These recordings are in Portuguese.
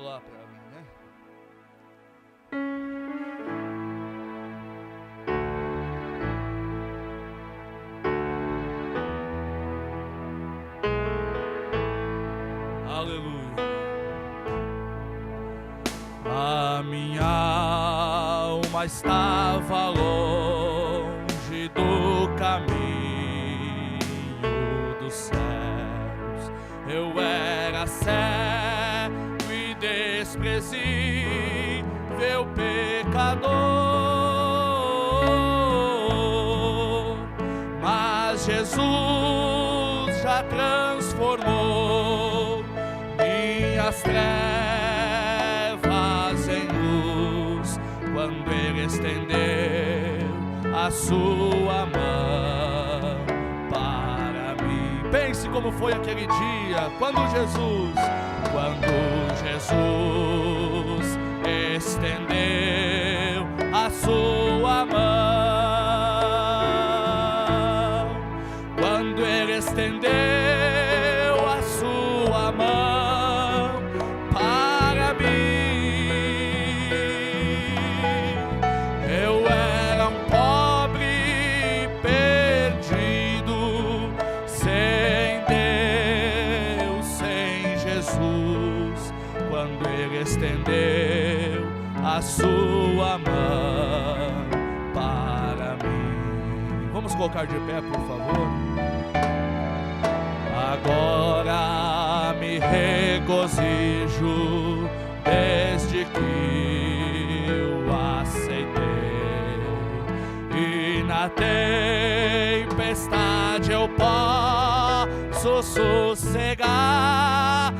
lá para mim, né? Aleluia. A minha alma estava longe do caminho dos céus. Eu era cego e desprezível pecador, mas Jesus já transformou minhas trevas em luz, quando Ele estendeu a sua mão para mim. Pense como foi aquele dia, quando Jesus estendeu a sua mão, quando Ele estendeu a sua mão para mim. Eu era um pobre perdido, sem Deus, sem Jesus, quando Ele estendeu a sua mão para mim. Vamos colocar de pé, por favor. Agora me regozijo desde que eu aceitei, e na tempestade eu posso sossegar,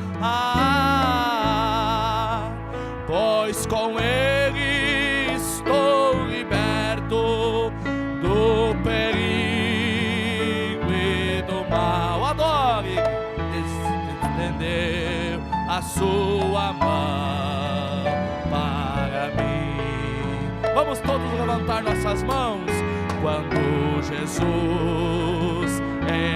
pois com Ele estou liberto do perigo e do mal. Adore, estendeu a sua mão para mim. Vamos todos levantar nossas mãos. Quando Jesus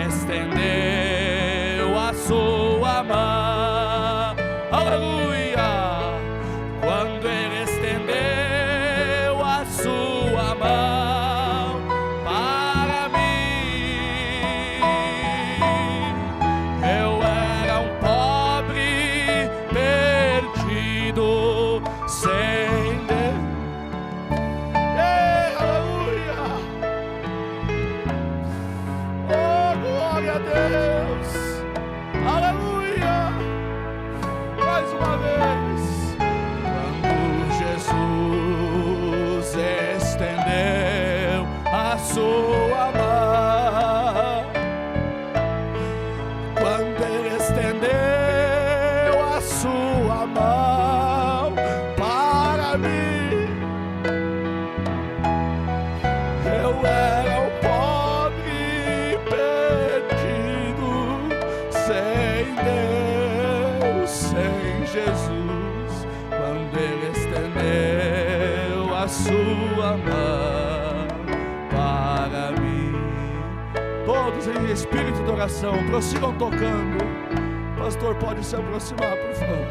estendeu a sua mão, aleluia. Quando Ele estendeu a sua mão para mim, eu era um pobre perdido, sem Deus. Ei, aleluia! Oh, glória a Deus! Aleluia! Mais uma vez. Jesus estendeu a sua mão, quando Ele estendeu a sua mão para mim, eu era um pobre perdido, sem Deus, sem Jesus, quando Ele estendeu a sua mão para mim. Todos em espírito de oração, prossigam tocando. O pastor pode se aproximar, por favor.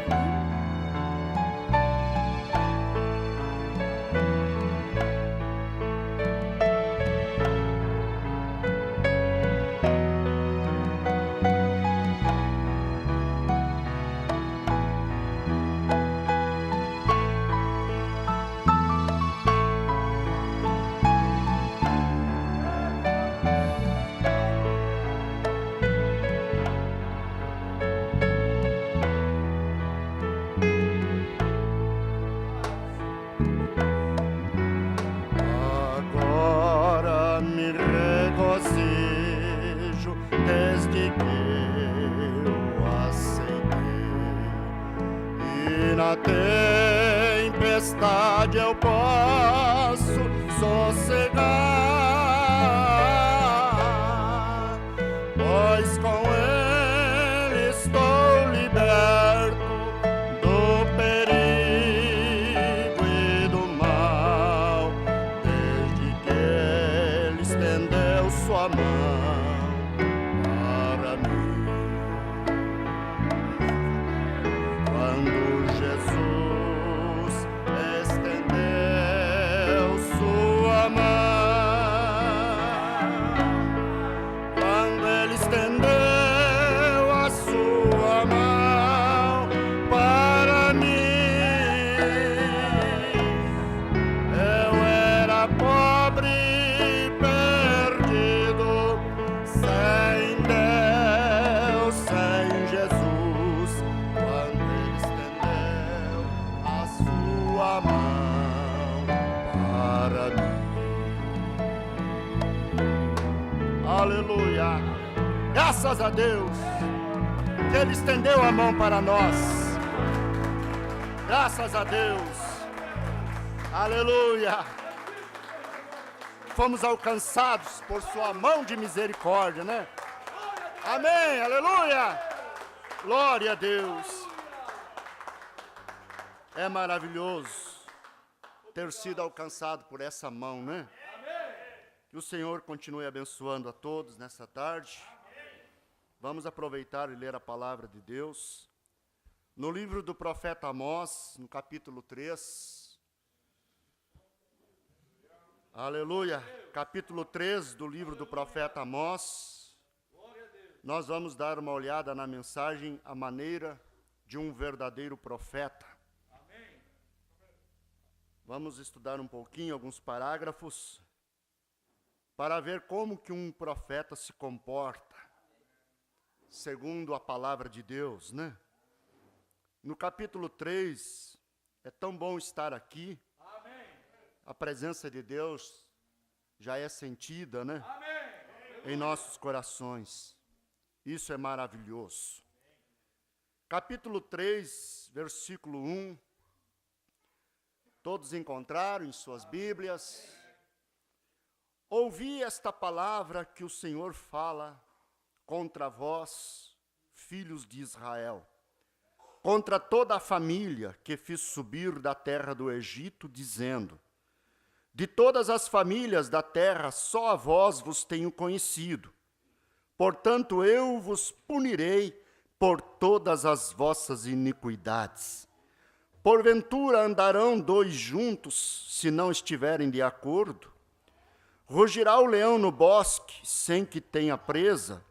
Na tempestade eu posso sossegar, pois com Ele estou liberto do perigo e do mal, desde que Ele estendeu sua mão para mim. Quando Jesus Aleluia. Graças a Deus que Ele estendeu a mão para nós. Graças a Deus. Aleluia. Fomos alcançados por sua mão de misericórdia, né? Amém, aleluia. Glória a Deus. É maravilhoso ter sido alcançado por essa mão, né? Que o Senhor continue abençoando a todos nessa tarde. Vamos aproveitar e ler a palavra de Deus. No livro do profeta Amós, no capítulo 3. Aleluia. Capítulo 3 do livro do profeta Amós. Nós vamos dar uma olhada na mensagem, a maneira de um verdadeiro profeta. Vamos estudar um pouquinho, alguns parágrafos, para ver como que um profeta se comporta, segundo a palavra de Deus, né? No capítulo 3, é tão bom estar aqui. Amém. A presença de Deus já é sentida, né? Amém. Em nossos corações. Isso é maravilhoso. Capítulo 3, versículo 1. Todos encontraram em suas Bíblias. Ouvi esta palavra que o Senhor fala contra vós, filhos de Israel, contra toda a família que fiz subir da terra do Egito, dizendo: de todas as famílias da terra, só a vós vos tenho conhecido. Portanto, eu vos punirei por todas as vossas iniquidades. Porventura andarão dois juntos, se não estiverem de acordo? Rugirá o leão no bosque, sem que tenha presa?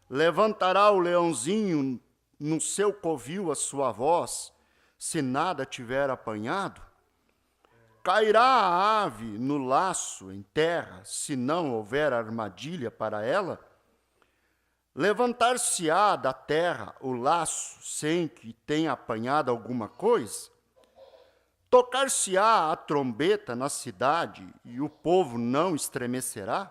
Levantará o leãozinho no seu covil a sua voz, se nada tiver apanhado? Cairá a ave no laço em terra, se não houver armadilha para ela? Levantar-se-á da terra o laço, sem que tenha apanhado alguma coisa? Tocar-se-á a trombeta na cidade, e o povo não estremecerá?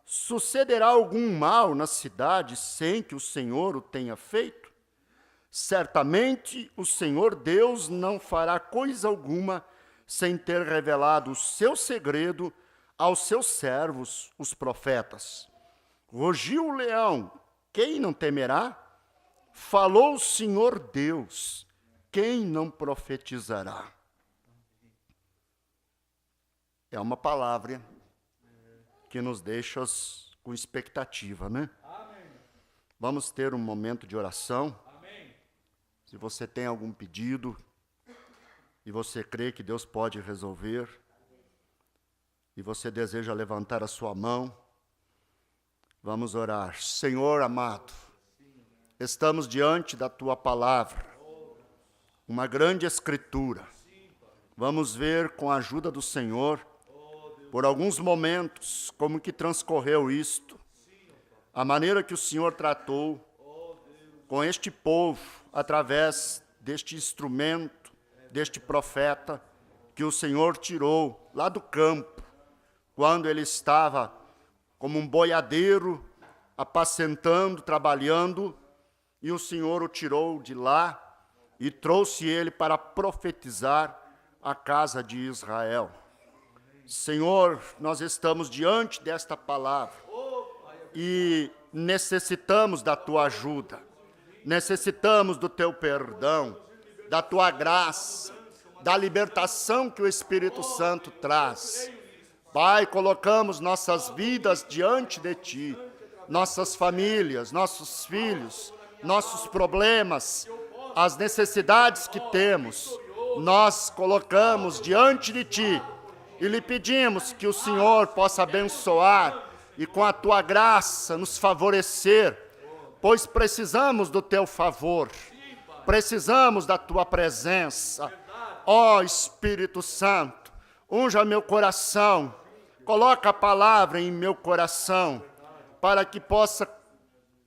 Sucederá algum mal na cidade, sem que o Senhor o tenha feito? Certamente o Senhor Deus não fará coisa alguma, sem ter revelado o seu segredo aos seus servos, os profetas. Rugiu o leão, quem não temerá? Falou o Senhor Deus, quem não profetizará? É uma palavra que nos deixa com expectativa, né? Amém. Vamos ter um momento de oração. Amém. Se você tem algum pedido e você crê que Deus pode resolver, e você deseja levantar a sua mão, vamos orar. Senhor amado, estamos diante da Tua palavra, uma grande escritura. Vamos ver com a ajuda do Senhor, por alguns momentos, como que transcorreu isto, a maneira que o Senhor tratou com este povo, através deste instrumento, deste profeta, que o Senhor tirou lá do campo, quando ele estava como um boiadeiro, apacentando, trabalhando, e o Senhor o tirou de lá e trouxe ele para profetizar a casa de Israel. Senhor, nós estamos diante desta palavra e necessitamos da Tua ajuda, necessitamos do Teu perdão, da Tua graça, da libertação que o Espírito Santo traz. Pai, colocamos nossas vidas diante de Ti, nossas famílias, nossos filhos, nossos problemas, as necessidades que temos, nós colocamos diante de Ti e lhe pedimos que o Senhor possa abençoar e com a Tua graça nos favorecer, pois precisamos do Teu favor, precisamos da Tua presença. Ó Espírito Santo, unja meu coração, coloca a palavra em meu coração, para que possa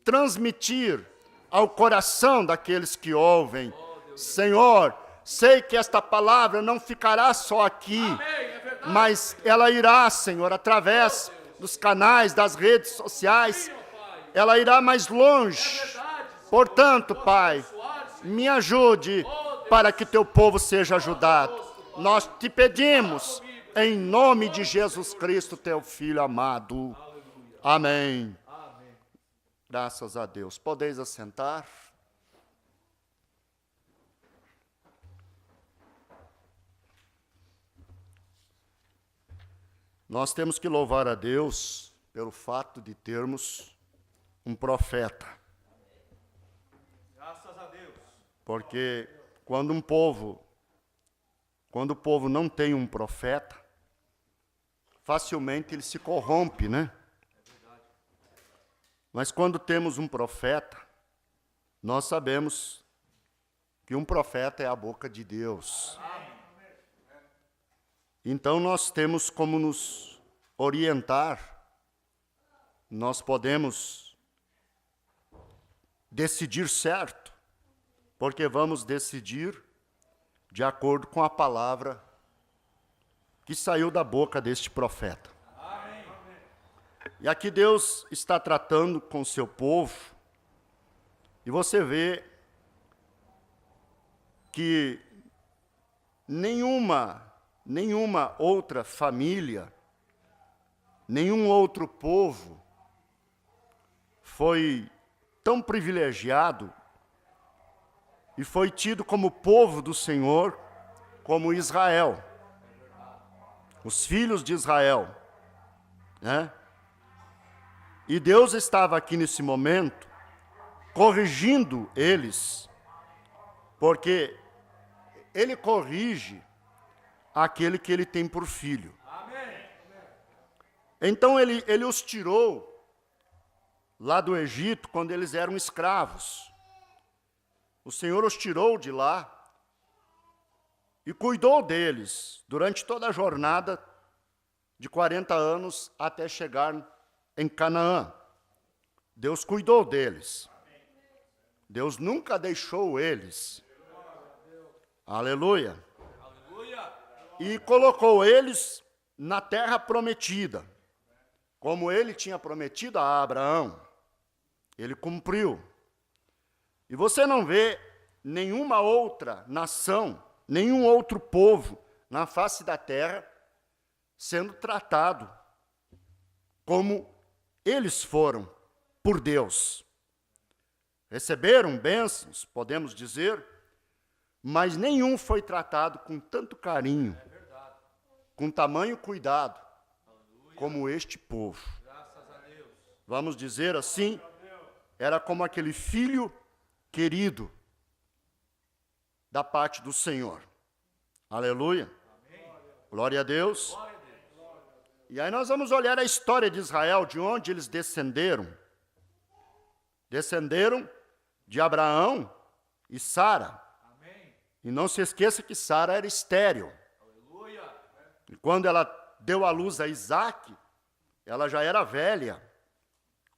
transmitir ao coração daqueles que ouvem. Senhor, sei que esta palavra não ficará só aqui, mas ela irá, Senhor, através dos canais, das redes sociais, ela irá mais longe. Portanto, Pai, me ajude para que teu povo seja ajudado. Nós te pedimos, em nome de Jesus Cristo, teu Filho amado. Amém. Graças a Deus. Podeis assentar. Nós temos que louvar a Deus pelo fato de termos um profeta. Graças a Deus. Porque quando o povo não tem um profeta, facilmente ele se corrompe, né? Mas quando temos um profeta, nós sabemos que um profeta é a boca de Deus. Então nós temos como nos orientar, nós podemos decidir certo, porque vamos decidir de acordo com a palavra que saiu da boca deste profeta. Amém. E aqui Deus está tratando com o seu povo, e você vê que nenhuma outra família, nenhum outro povo foi tão privilegiado e foi tido como povo do Senhor como Israel, os filhos de Israel, né? E Deus estava aqui nesse momento corrigindo eles, porque Ele corrige aquele que Ele tem por filho. Amém. Então ele os tirou lá do Egito quando eles eram escravos. O Senhor os tirou de lá e cuidou deles durante toda a jornada de 40 anos até chegar em Canaã. Deus cuidou deles. Deus nunca deixou eles. Aleluia. E colocou eles na terra prometida, como Ele tinha prometido a Abraão. Ele cumpriu. E você não vê nenhuma outra nação, nenhum outro povo na face da terra sendo tratado como eles foram por Deus. Receberam bênçãos, podemos dizer, mas nenhum foi tratado com tanto carinho, com tamanho cuidado, como este povo. Vamos dizer assim, era como aquele filho querido da parte do Senhor. Aleluia. Glória a Deus. E aí nós vamos olhar a história de Israel, de onde eles descenderam. Descenderam de Abraão e Sara. E não se esqueça que Sara era estéril. E quando ela deu à luz a Isaque, ela já era velha,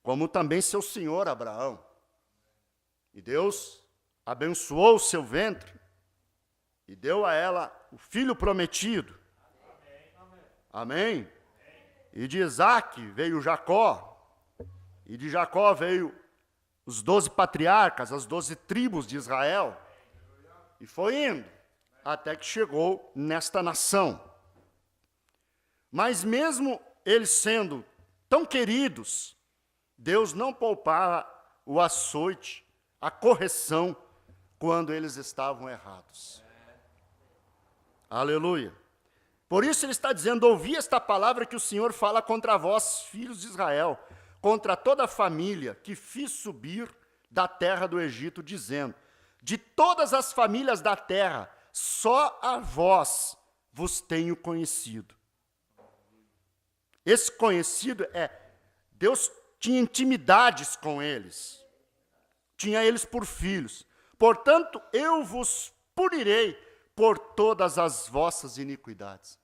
como também seu senhor Abraão. E Deus abençoou o seu ventre e deu a ela o filho prometido. Amém? E de Isaque veio Jacó, e de Jacó veio os 12 patriarcas, as 12 tribos de Israel. E foi indo, até que chegou nesta nação. Mas mesmo eles sendo tão queridos, Deus não poupava o açoite, a correção, quando eles estavam errados. Aleluia. Por isso ele está dizendo, ouvi esta palavra que o Senhor fala contra vós, filhos de Israel, contra toda a família que fiz subir da terra do Egito, dizendo, de todas as famílias da terra, só a vós vos tenho conhecido. Esse conhecido Deus tinha intimidades com eles, tinha eles por filhos. Portanto, eu vos punirei por todas as vossas iniquidades.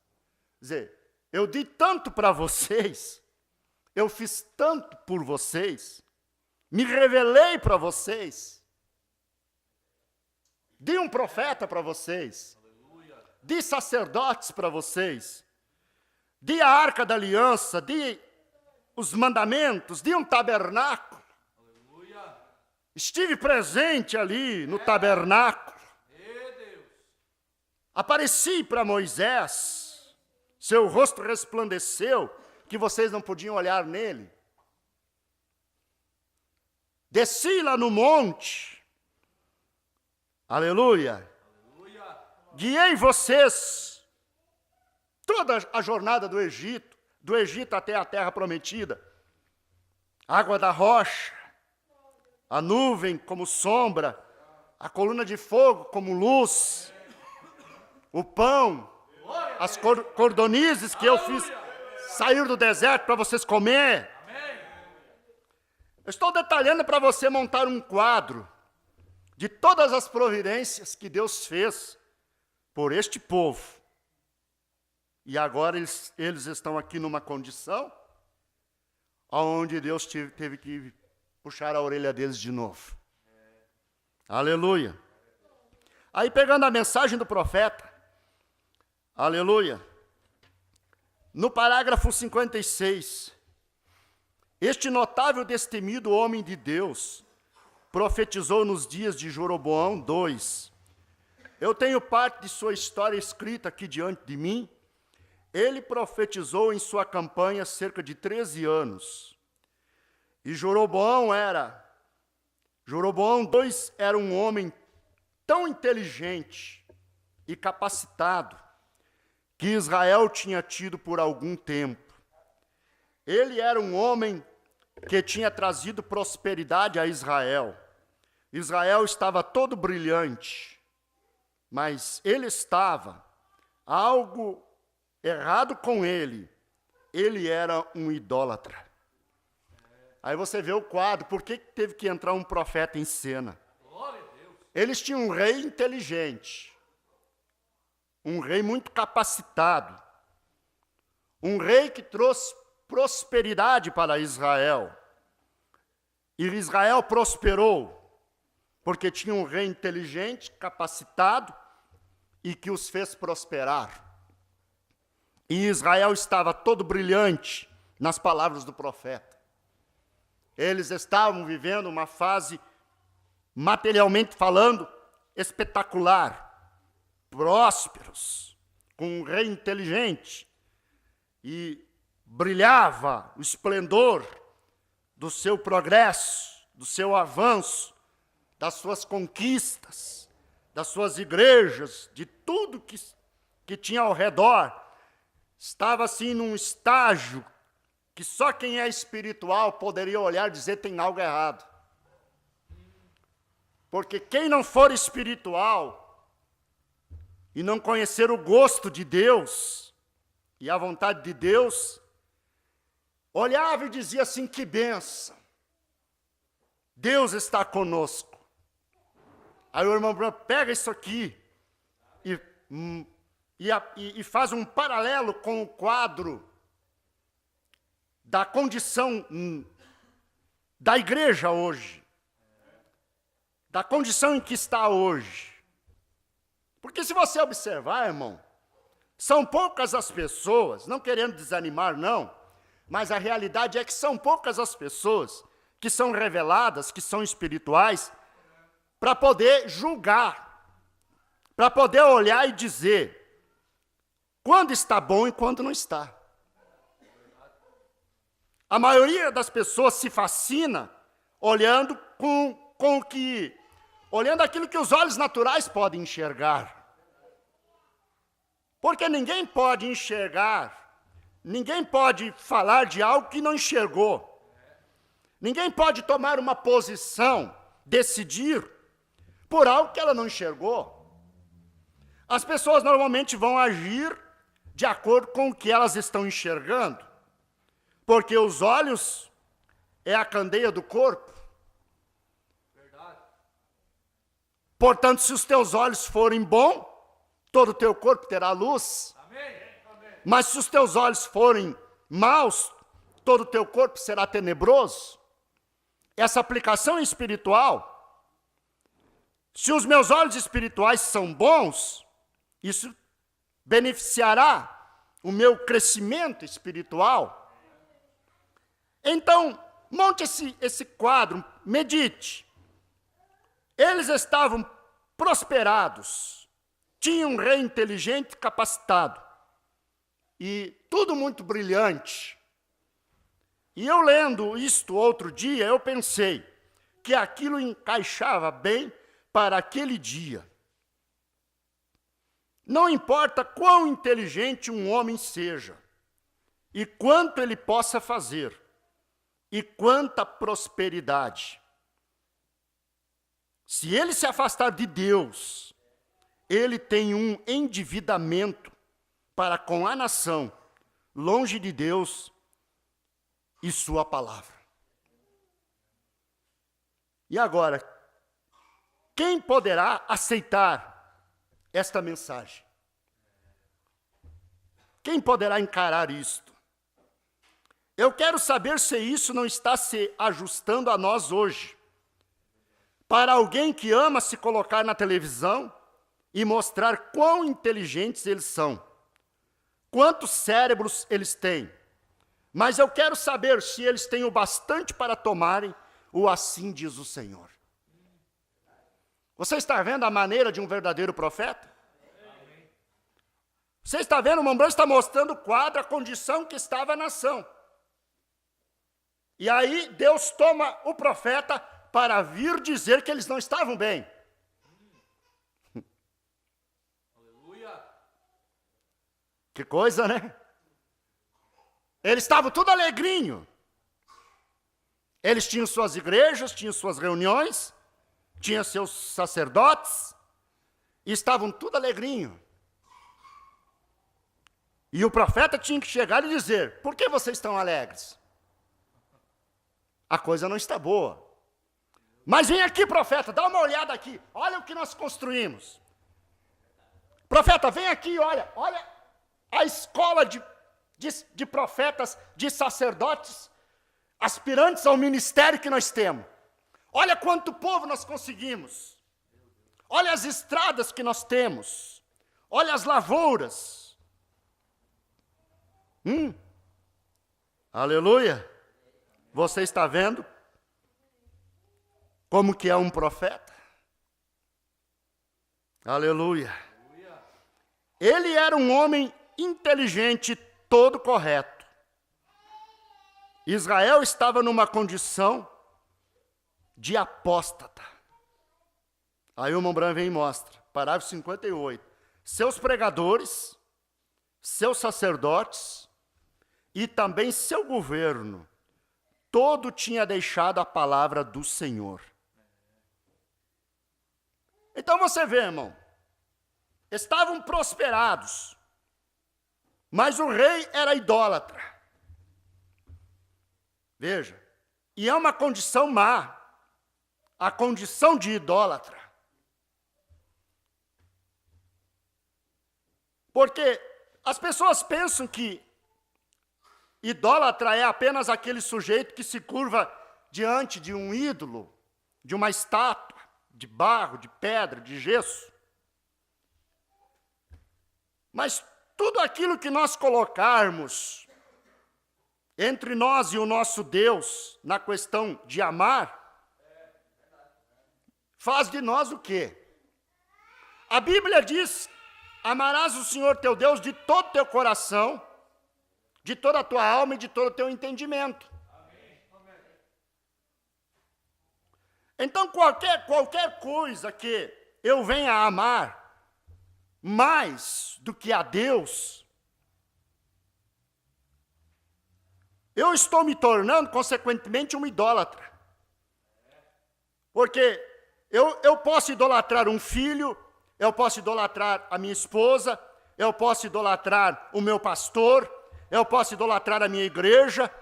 Quer dizer, eu dei tanto para vocês, eu fiz tanto por vocês, me revelei para vocês, dei um profeta para vocês, dei sacerdotes para vocês, dei a arca da aliança, dei os mandamentos de um tabernáculo. Estive presente ali no tabernáculo. Apareci para Moisés, seu rosto resplandeceu, que vocês não podiam olhar nele. Desci lá no monte, aleluia, guiei vocês toda a jornada do Egito até a terra prometida, água da rocha, a nuvem como sombra, a coluna de fogo como luz, o pão, as cordonizes que eu fiz sair do deserto para vocês comer. Eu estou detalhando para você montar um quadro de todas as providências que Deus fez por este povo. E agora eles estão aqui numa condição onde Deus teve que puxar a orelha deles de novo. Aleluia. Aí pegando a mensagem do profeta, aleluia, no parágrafo 56, este notável destemido homem de Deus profetizou nos dias de Jeroboão 2. Eu tenho parte de sua história escrita aqui diante de mim. Ele profetizou em sua campanha cerca de 13 anos. E Jeroboão 2 era um homem tão inteligente e capacitado que Israel tinha tido por algum tempo. Ele era um homem que tinha trazido prosperidade a Israel. Israel estava todo brilhante, mas ele estava algo errado com ele. Ele era um idólatra. Aí você vê o quadro, por que teve que entrar um profeta em cena? Eles tinham um rei inteligente, um rei muito capacitado, um rei que trouxe prosperidade para Israel. E Israel prosperou, porque tinha um rei inteligente, capacitado, e que os fez prosperar. E Israel estava todo brilhante nas palavras do profeta. Eles estavam vivendo uma fase, materialmente falando, espetacular, prósperos, com um rei inteligente, e brilhava o esplendor do seu progresso, do seu avanço, das suas conquistas, das suas igrejas, de tudo que tinha ao redor. Estava assim num estágio que só quem é espiritual poderia olhar e dizer tem algo errado. Porque quem não for espiritual e não conhecer o gosto de Deus e a vontade de Deus, olhava e dizia assim, que bênção, Deus está conosco. Aí o irmão Branco pega isso aqui e faz um paralelo com o quadro da condição da igreja hoje, da condição em que está hoje. Porque se você observar, irmão, são poucas as pessoas, não querendo desanimar não, mas a realidade é que são poucas as pessoas que são reveladas, que são espirituais, para poder julgar, para poder olhar e dizer quando está bom e quando não está. A maioria das pessoas se fascina olhando olhando aquilo que os olhos naturais podem enxergar. Porque ninguém pode enxergar, ninguém pode falar de algo que não enxergou. Ninguém pode tomar uma posição, decidir por algo que ela não enxergou. As pessoas normalmente vão agir de acordo com o que elas estão enxergando, porque os olhos é a candeia do corpo. Verdade. Portanto, se os teus olhos forem bons, todo o teu corpo terá luz. Amém. Mas se os teus olhos forem maus, todo o teu corpo será tenebroso. Essa aplicação espiritual, se os meus olhos espirituais são bons, isso beneficiará o meu crescimento espiritual. Então, monte esse quadro, medite. Eles estavam prosperados, tinham um rei inteligente, capacitado, e tudo muito brilhante. E eu lendo isto outro dia, eu pensei que aquilo encaixava bem para aquele dia. Não importa quão inteligente um homem seja, e quanto ele possa fazer, e quanta prosperidade. Se ele se afastar de Deus, ele tem um endividamento para com a nação, longe de Deus e sua palavra. E agora, quem poderá aceitar esta mensagem? Quem poderá encarar isto? Eu quero saber se isso não está se ajustando a nós hoje. Para alguém que ama se colocar na televisão e mostrar quão inteligentes eles são, quantos cérebros eles têm. Mas eu quero saber se eles têm o bastante para tomarem o assim diz o Senhor. Você está vendo a maneira de um verdadeiro profeta? Você está vendo, o Mombrão está mostrando o quadro, a condição que estava a nação. E aí Deus toma o profeta para vir dizer que eles não estavam bem. Aleluia. Que coisa, né? Eles estavam tudo alegrinho. Eles tinham suas igrejas, tinham suas reuniões, tinham seus sacerdotes, e estavam tudo alegrinho. E o profeta tinha que chegar e dizer: por que vocês estão alegres? A coisa não está boa. Mas vem aqui, profeta, dá uma olhada aqui. Olha o que nós construímos. Profeta, vem aqui, olha a escola de profetas, de sacerdotes, aspirantes ao ministério que nós temos. Olha quanto povo nós conseguimos. Olha as estradas que nós temos. Olha as lavouras. Aleluia. Você está vendo como que é um profeta? Aleluia. Ele era um homem inteligente, todo correto. Israel estava numa condição de apóstata. Aí o Mombrão vem e mostra, parágrafo 58. Seus pregadores, seus sacerdotes e também seu governo, todo tinha deixado a palavra do Senhor. Então você vê, irmão, estavam prosperados, mas o rei era idólatra. Veja, e é uma condição má, a condição de idólatra. Porque as pessoas pensam que idólatra é apenas aquele sujeito que se curva diante de um ídolo, de uma estátua, de barro, de pedra, de gesso. Mas tudo aquilo que nós colocarmos entre nós e o nosso Deus, na questão de amar, faz de nós o quê? A Bíblia diz: amarás o Senhor teu Deus de todo o teu coração, de toda a tua alma e de todo o teu entendimento. Então, qualquer coisa que eu venha a amar mais do que a Deus, eu estou me tornando, consequentemente, um idólatra. Porque eu posso idolatrar um filho, eu posso idolatrar a minha esposa, eu posso idolatrar o meu pastor, eu posso idolatrar a minha igreja.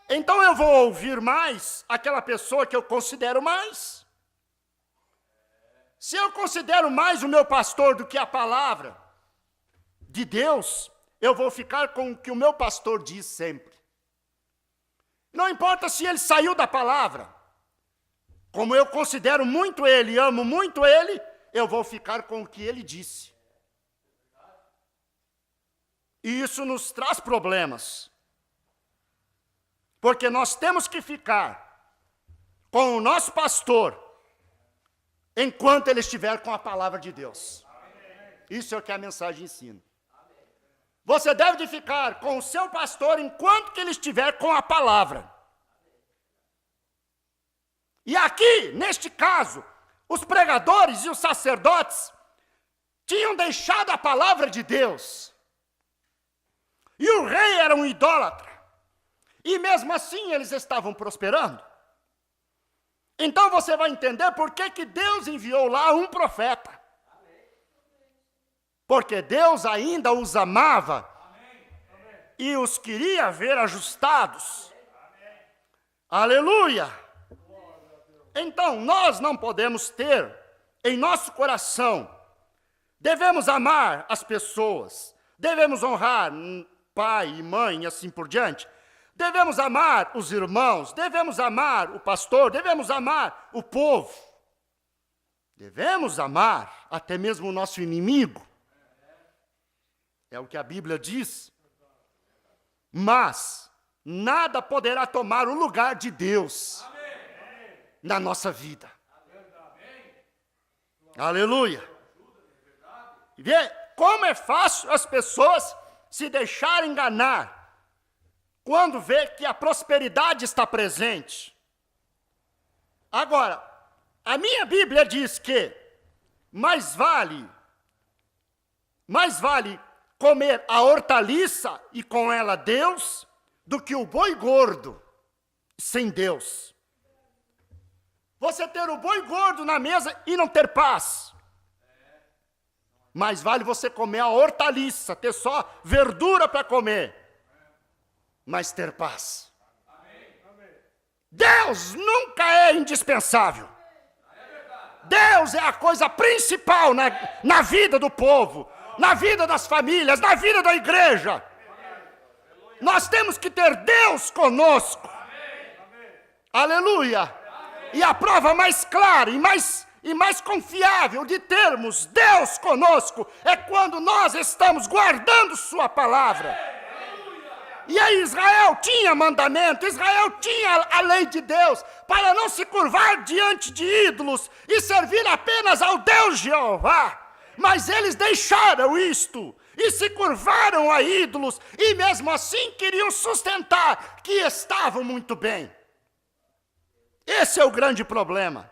Então eu vou ouvir mais aquela pessoa que eu considero mais. Se eu considero mais o meu pastor do que a palavra de Deus, eu vou ficar com o que o meu pastor diz sempre. Não importa se ele saiu da palavra. Como eu considero muito ele, amo muito ele, eu vou ficar com o que ele disse. E isso nos traz problemas. Porque nós temos que ficar com o nosso pastor enquanto ele estiver com a palavra de Deus. Isso é o que a mensagem ensina. Você deve de ficar com o seu pastor enquanto que ele estiver com a palavra. E aqui, neste caso, os pregadores e os sacerdotes tinham deixado a palavra de Deus. E o rei era um idólatra. E mesmo assim eles estavam prosperando. Então você vai entender por que Deus enviou lá um profeta. Porque Deus ainda os amava e os queria ver ajustados. Aleluia! Então nós não podemos ter em nosso coração, devemos amar as pessoas, devemos honrar pai e mãe e assim por diante, devemos amar os irmãos, devemos amar o pastor, devemos amar o povo, devemos amar até mesmo o nosso inimigo. É o que a Bíblia diz. Mas nada poderá tomar o lugar de Deus na nossa vida. Aleluia. E vê como é fácil as pessoas se deixarem enganar quando vê que a prosperidade está presente. Agora, a minha Bíblia diz que mais vale comer a hortaliça e com ela Deus, do que o boi gordo sem Deus. Você ter o boi gordo na mesa e não ter paz. Mais vale você comer a hortaliça, ter só verdura para comer, mas ter paz. Deus nunca é indispensável. Deus é a coisa principal na vida do povo, na vida das famílias, na vida da igreja. Nós temos que ter Deus conosco. Aleluia. E a prova mais clara e mais confiável de termos Deus conosco é quando nós estamos guardando sua palavra. E aí Israel tinha mandamento, Israel tinha a lei de Deus, para não se curvar diante de ídolos e servir apenas ao Deus Jeová. Mas eles deixaram isto e se curvaram a ídolos e mesmo assim queriam sustentar que estavam muito bem. Esse é o grande problema.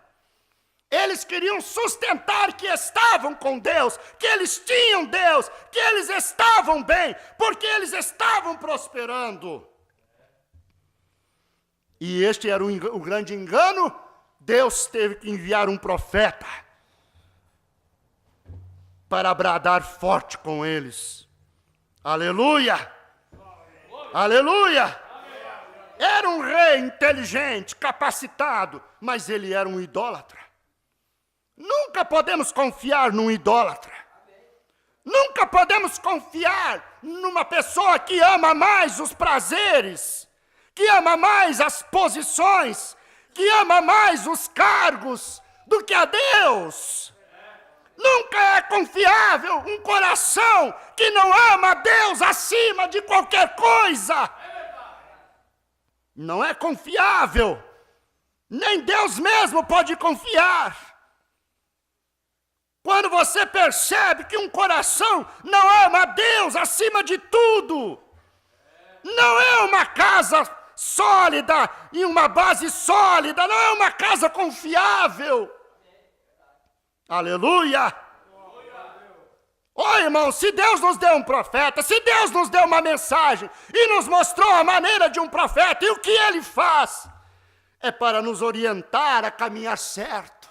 Eles queriam sustentar que estavam com Deus, que eles tinham Deus, que eles estavam bem, porque eles estavam prosperando. E este era o grande engano. Deus teve que enviar um profeta para bradar forte com eles. Aleluia! Aleluia! Era um rei inteligente, capacitado, mas ele era um idólatra. Nunca podemos confiar num idólatra. Nunca podemos confiar numa pessoa que ama mais os prazeres, que ama mais as posições, que ama mais os cargos do que a Deus. Nunca é confiável um coração que não ama a Deus acima de qualquer coisa. Não é confiável. Nem Deus mesmo pode confiar. Quando você percebe que um coração não ama a Deus acima de tudo, não é uma casa sólida e uma base sólida, não é uma casa confiável. Aleluia! Ô irmão, se Deus nos deu um profeta, se Deus nos deu uma mensagem e nos mostrou a maneira de um profeta, e o que ele faz? É para nos orientar a caminhar certo.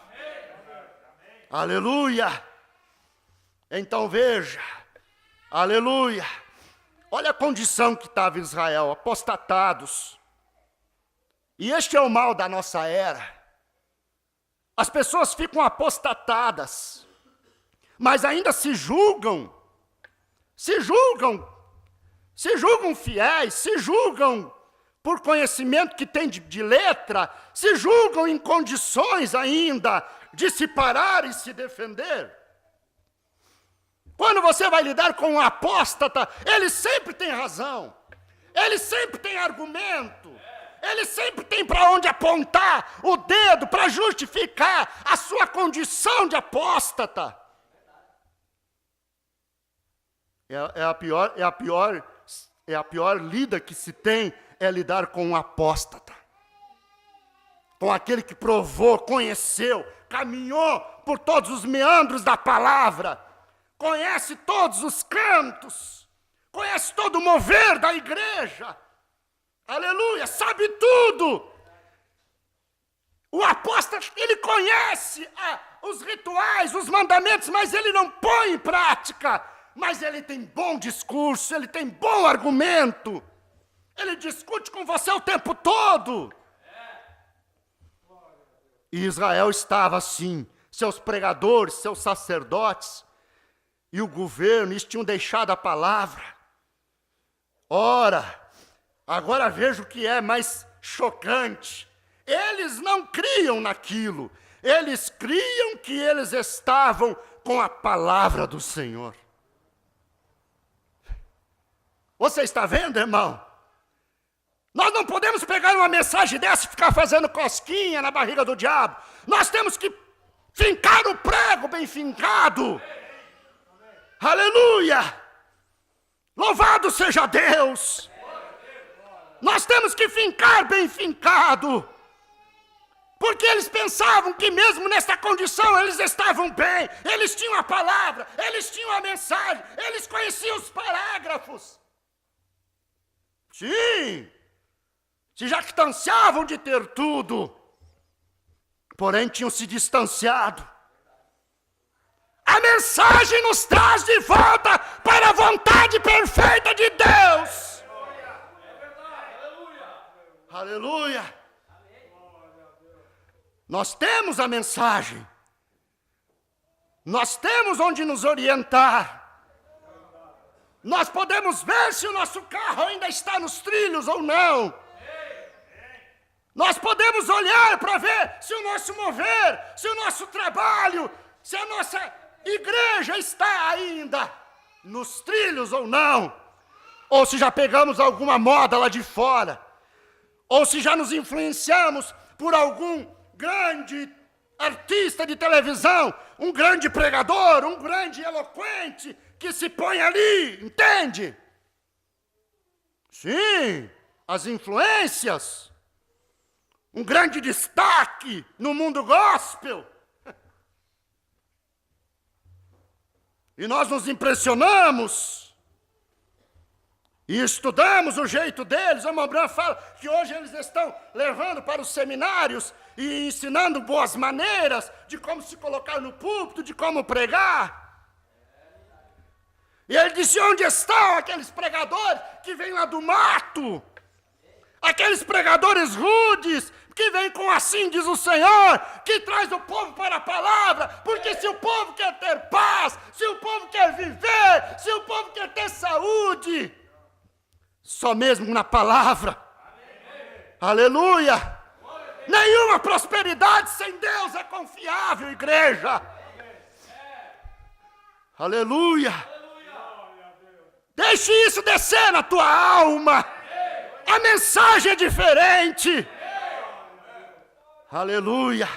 Aleluia! Então veja, aleluia! Olha a condição que estava Israel, apostatados. E este é o mal da nossa era. As pessoas ficam apostatadas, mas ainda se julgam fiéis, se julgam por conhecimento que tem de letra, se julgam em condições ainda de se parar e se defender. Quando você vai lidar com um apóstata, ele sempre tem razão, ele sempre tem argumento, Ele sempre tem para onde apontar o dedo para justificar a sua condição de apóstata. É a pior lida que se tem, é lidar com um apóstata. Com aquele que provou, conheceu, caminhou por todos os meandros da palavra, conhece todos os cantos, conhece todo o mover da igreja. Aleluia, sabe tudo. O apóstolo, ele conhece os rituais, os mandamentos, mas ele não põe em prática. Mas ele tem bom discurso, ele tem bom argumento. Ele discute com você o tempo todo. E Israel estava assim, seus pregadores, seus sacerdotes e o governo, eles tinham deixado a palavra. Ora, agora veja o que é mais chocante. Eles não criam naquilo. Eles criam que eles estavam com a palavra do Senhor. Você está vendo, irmão? Nós não podemos pegar uma mensagem dessa e ficar fazendo cosquinha na barriga do diabo. Nós temos que fincar o prego bem fincado. Aleluia! Louvado seja Deus! Nós temos que fincar bem fincado. Porque eles pensavam que mesmo nessa condição eles estavam bem. Eles tinham a palavra, eles tinham a mensagem, eles conheciam os parágrafos. Sim! Se jactanciavam de ter tudo, porém tinham se distanciado. A mensagem nos traz de volta para a vontade perfeita de Deus. Aleluia. Nós temos a mensagem. Nós temos onde nos orientar. Nós podemos ver se o nosso carro ainda está nos trilhos ou não. Nós podemos olhar para ver se o nosso mover, se o nosso trabalho, se a nossa igreja está ainda nos trilhos ou não. Ou se já pegamos alguma moda lá de fora. Ou se já nos influenciamos por algum grande artista de televisão, um grande pregador, um grande eloquente que se põe ali, entende? Sim, as influências. Um grande destaque no mundo gospel. E nós nos impressionamos. E estudamos o jeito deles. A Mobran fala que hoje eles estão levando para os seminários e ensinando boas maneiras de como se colocar no púlpito, de como pregar. E ele disse, onde estão aqueles pregadores que vêm lá do mato? Aqueles pregadores rudes, que vêm com assim diz o Senhor, que traz o povo para a palavra, porque se o povo quer ter paz, se o povo quer viver, se o povo quer ter saúde, só mesmo na palavra. Amém. Aleluia! Nenhuma prosperidade sem Deus é confiável, igreja. Amém. Aleluia! Deixe isso descer na tua alma. A mensagem é diferente. Aleluia.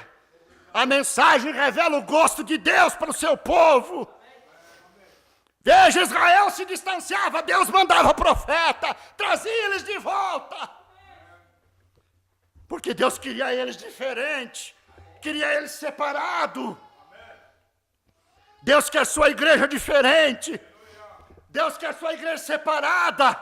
A mensagem revela o gosto de Deus para o seu povo. Veja, Israel se distanciava, Deus mandava profeta, trazia eles de volta. Porque Deus queria eles diferente, queria eles separado. Deus quer sua igreja diferente. Deus quer sua igreja separada.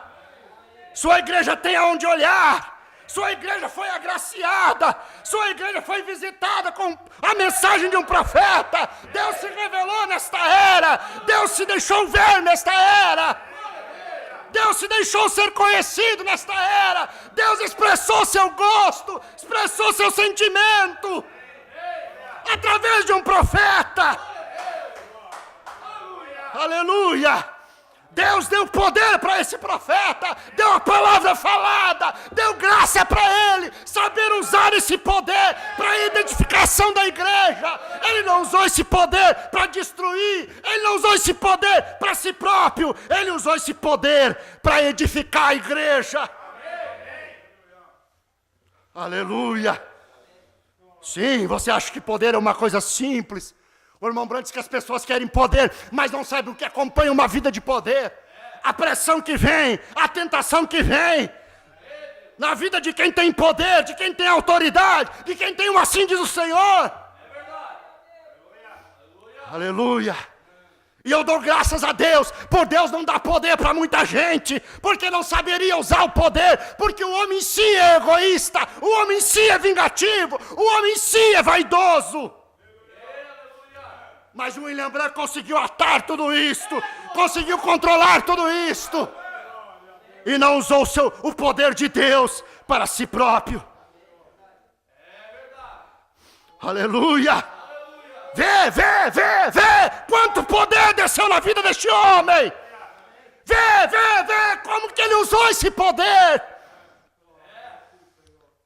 Sua igreja tem aonde olhar. Sua igreja foi agraciada. Sua igreja foi visitada com a mensagem de um profeta. Deus se revelou nesta era. Deus se deixou ver nesta era. Deus se deixou ser conhecido nesta era. Deus expressou seu gosto, expressou seu sentimento através de um profeta. Aleluia! Deus deu poder para esse profeta, deu a palavra falada, deu graça para ele, saber usar esse poder para a identificação da igreja. Ele não usou esse poder para destruir, ele não usou esse poder para si próprio, ele usou esse poder para edificar a igreja. Aleluia. Sim, você acha que poder é uma coisa simples. O irmão Branco diz que as pessoas querem poder, mas não sabem o que acompanha uma vida de poder. A pressão que vem, a tentação que vem. Na vida de quem tem poder, de quem tem autoridade, de quem tem o assim diz o Senhor. Aleluia. E eu dou graças a Deus, por Deus não dar poder para muita gente, porque não saberia usar o poder, porque o homem em si é egoísta, o homem em si é vingativo, o homem em si é vaidoso. Mas o William Branco conseguiu atar tudo isto, conseguiu controlar tudo isto, e não usou o poder de Deus para si próprio. Aleluia. Vê quanto poder desceu na vida deste homem. Vê como que ele usou esse poder.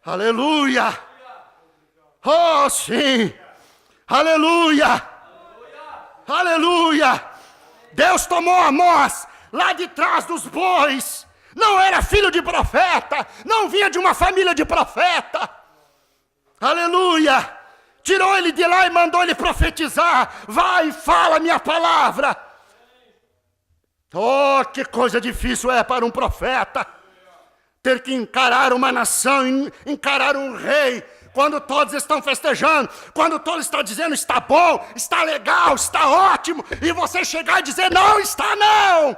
Aleluia. Oh sim, aleluia. Aleluia. Deus tomou Amós lá de trás dos bois. Não era filho de profeta, não vinha de uma família de profeta. Aleluia. Tirou ele de lá e mandou ele profetizar. Vai, fala a minha palavra. Oh, que coisa difícil é para um profeta ter que encarar uma nação, encarar um rei, quando todos estão festejando, quando todos estão dizendo está bom, está legal, está ótimo, e você chegar e dizer não está não.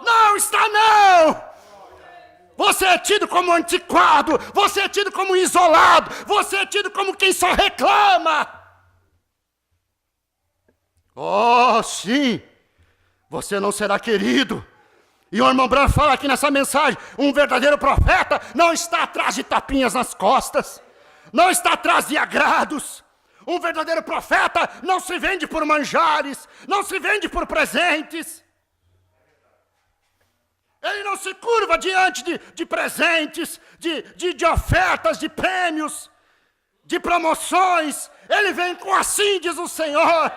Não está não. Você é tido como antiquado, você é tido como isolado, você é tido como quem só reclama. Oh, sim, você não será querido. E o irmão Branco fala aqui nessa mensagem, um verdadeiro profeta não está atrás de tapinhas nas costas, não está atrás de agrados. Um verdadeiro profeta não se vende por manjares, não se vende por presentes. Ele não se curva diante de presentes, de ofertas, de prêmios, de promoções. Ele vem com assim diz o Senhor.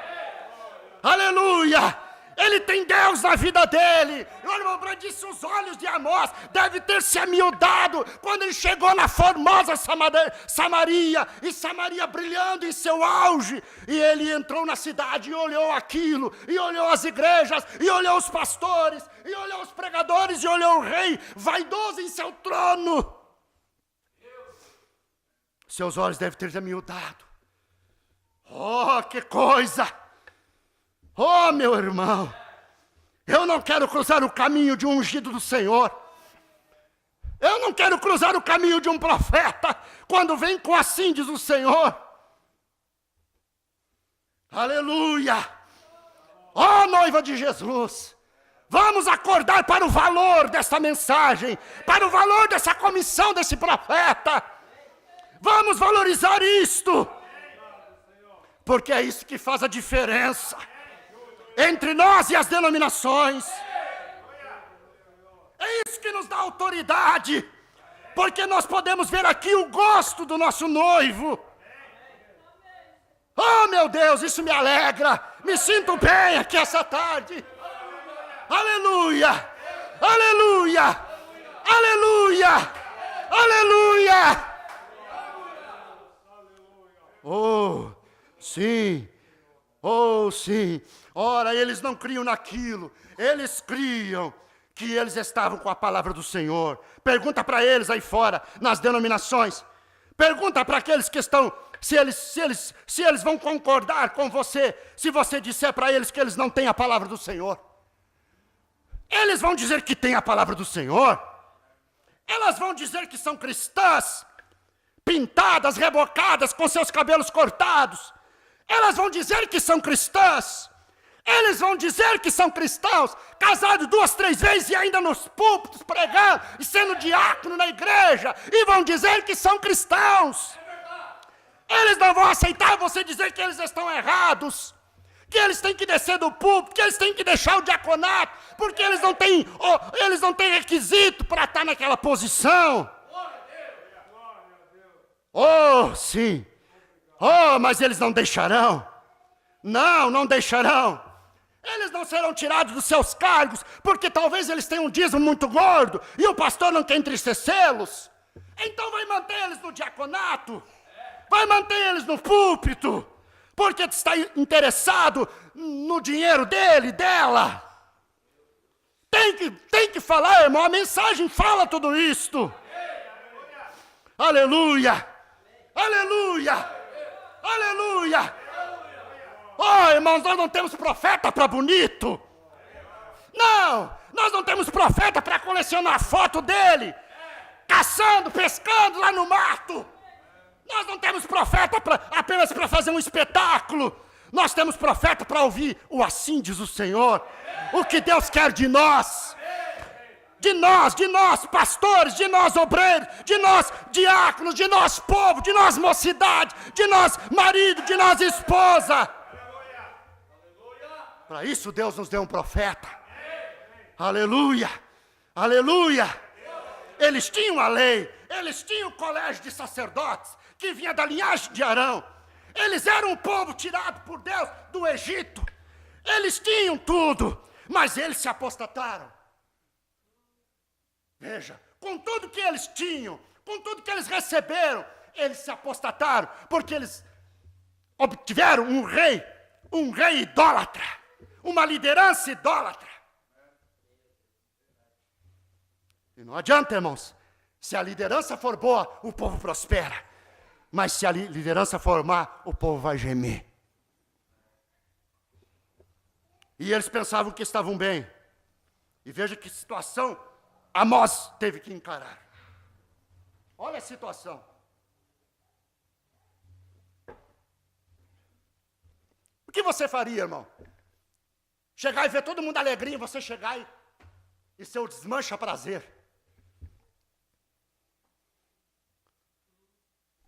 Aleluia. Ele tem Deus na vida dele. O irmão Branco disse, os olhos de Amós devem ter se amiudado quando ele chegou na formosa Samaria, e Samaria brilhando em seu auge. E ele entrou na cidade e olhou aquilo, e olhou as igrejas, e olhou os pastores, e olhou os pregadores, e olhou o rei vaidoso em seu trono. Seus olhos devem ter se amiudado. Oh, que coisa! Oh, meu irmão, eu não quero cruzar o caminho de um ungido do Senhor. Eu não quero cruzar o caminho de um profeta, quando vem com assim diz o Senhor. Aleluia. Oh, noiva de Jesus, vamos acordar para o valor desta mensagem, para o valor dessa comissão desse profeta. Vamos valorizar isto, porque é isso que faz a diferença entre nós e as denominações. É isso que nos dá autoridade, porque nós podemos ver aqui o gosto do nosso noivo. Oh, meu Deus, isso me alegra, me sinto bem aqui essa tarde. Aleluia, aleluia, aleluia, aleluia. Oh, sim, oh, sim. Ora, eles não criam naquilo, eles criam que eles estavam com a palavra do Senhor. Pergunta para eles aí fora, nas denominações. Pergunta para aqueles que estão, se eles vão concordar com você, se você disser para eles que eles não têm a palavra do Senhor. Eles vão dizer que têm a palavra do Senhor. Elas vão dizer que são cristãs, pintadas, rebocadas, com seus cabelos cortados. Elas vão dizer que são cristãs. Eles vão dizer que são cristãos, casados 2, 3 vezes e ainda nos púlpitos pregando e sendo diácono na igreja, e vão dizer que são cristãos. Eles não vão aceitar você dizer que eles estão errados, que eles têm que descer do púlpito, que eles têm que deixar o diaconato, porque eles não têm requisito para estar naquela posição. Oh, sim. Oh, mas eles não deixarão. Não deixarão. Eles não serão tirados dos seus cargos, porque talvez eles tenham um dízimo muito gordo, e o pastor não quer entristecê-los. Então vai manter eles no diaconato, vai manter eles no púlpito, porque está interessado no dinheiro dele, dela. Tem que falar, irmão, a mensagem fala tudo isto. Aleluia, aleluia, aleluia. Oh, irmãos, nós não temos profeta para bonito. Não, nós não temos profeta para colecionar foto dele, caçando, pescando lá no mato. Nós não temos profeta apenas para fazer um espetáculo. Nós temos profeta para ouvir o assim diz o Senhor. O que Deus quer de nós. De nós pastores, de nós obreiros, de nós diáconos, de nós povo, de nós mocidade, de nós marido, de nós esposa. Para isso Deus nos deu um profeta. Aleluia, aleluia. Eles tinham a lei, eles tinham o colégio de sacerdotes, que vinha da linhagem de Arão. Eles eram um povo tirado por Deus do Egito. Eles tinham tudo, mas eles se apostataram. Veja, com tudo que eles tinham, com tudo que eles receberam, eles se apostataram, porque eles obtiveram um rei idólatra, uma liderança idólatra. E não adianta, irmãos, se a liderança for boa, o povo prospera. Mas se a liderança for má, o povo vai gemer. E eles pensavam que estavam bem. E veja que situação Amós teve que encarar. Olha a situação. O que você faria, irmão? Chegar e ver todo mundo alegrinho, você chegar e seu desmancha prazer.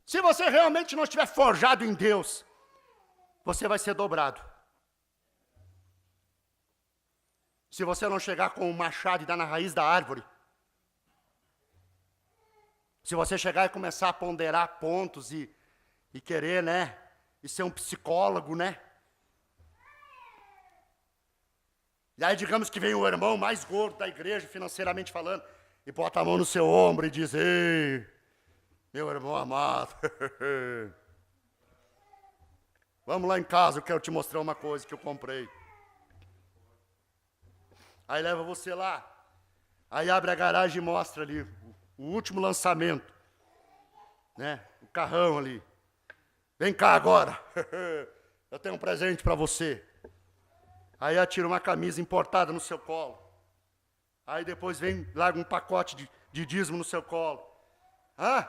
Se você realmente não estiver forjado em Deus, você vai ser dobrado. Se você não chegar com um machado e dar na raiz da árvore, se você chegar e começar a ponderar pontos e querer, né, e ser um psicólogo, né? E aí digamos que vem o irmão mais gordo da igreja, financeiramente falando, e bota a mão no seu ombro e diz: ei, meu irmão amado, vamos lá em casa, eu quero te mostrar uma coisa que eu comprei. Aí leva você lá, aí abre a garagem e mostra ali o último lançamento, né? O carrão ali. Vem cá agora, eu tenho um presente para você. Aí atira uma camisa importada no seu colo. Aí depois vem, larga um pacote de dízimo no seu colo. Hã?